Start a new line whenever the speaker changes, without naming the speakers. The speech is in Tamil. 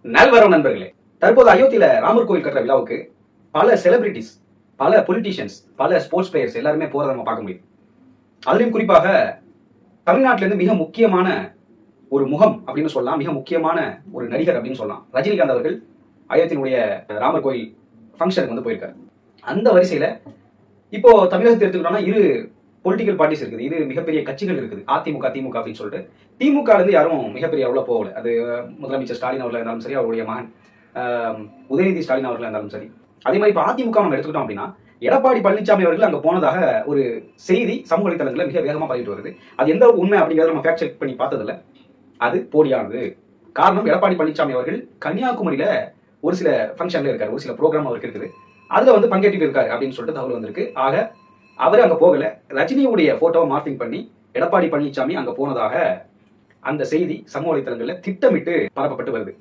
நல்வரம் நண்பர்களே, தற்போது அயோத்தியில ராமர் கோயில் கட்டுற விழாவுக்கு பல செலிபிரிட்டிஸ், பல பொலிட்டீஷியன்ஸ், பல ஸ்போர்ட்ஸ் பிளேயர்ஸ் எல்லாருமே போறதை நம்ம பார்க்க முடியும். அதுலயும் குறிப்பாக தமிழ்நாட்டில இருந்து மிக முக்கியமான ஒரு முகம் அப்படின்னு சொல்லலாம், மிக முக்கியமான ஒரு நடிகர் அப்படின்னு சொல்லலாம். ரஜினிகாந்த் அவர்கள் அயோத்தியினுடைய ராமர் கோயில் ஃபங்க்ஷனுக்கு வந்து போயிருக்காரு. அந்த வரிசையில இப்போ தமிழகத்தை எடுத்துக்கிட்டோம்னா இரு பொலிட்டிக்கல் பார்ட்டிஸ் இருக்குது, இரு மிகப்பெரிய கட்சிகள் இருக்குது, அதிமுக திமுக அப்படின்னு சொல்லிட்டு. திமுக இருந்து யாரும் மிகப்பெரிய அளவுல போகல. அது முதலமைச்சர் ஸ்டாலின் அவர்களாக இருந்தாலும் சரி, அவருடைய மகன் உதயநிதி ஸ்டாலின் அவர்களாக இருந்தாலும் சரி. அதே மாதிரி இப்போ அதிமுக நம்ம எடுத்துக்கிட்டோம் அப்படின்னா எடப்பாடி பழனிசாமி அவர்கள் அங்க போனதாக ஒரு செய்தி சமூக வலைதளங்களில் மிக வேகமா பரவிட்டு வருது. அது எந்த உண்மை அப்படிங்கிறத நம்ம ஃபேக்ட் செக் பண்ணி பார்த்ததில்ல. அது போலியானது. காரணம், எடப்பாடி பழனிசாமி அவர்கள் கன்னியாகுமரியில ஒரு சில ஃபங்க்ஷன்ல இருக்காரு, ஒரு சில ப்ரோக்ராம் அவருக்கு இருக்குது, அதுல வந்து பங்கேற்று இருக்காரு அப்படின்னு சொல்லிட்டு தகவல் வந்திருக்கு. ஆக அவர் அங்க போகல. ரஜினியுடைய போட்டோவை மார்க்கிங் பண்ணி எடப்பாடி பழனிசாமி அங்க போனதாக அந்த செய்தி சமூக வலைதளங்கள்ல திட்டமிட்டு பரப்பப்பட்டு வருது.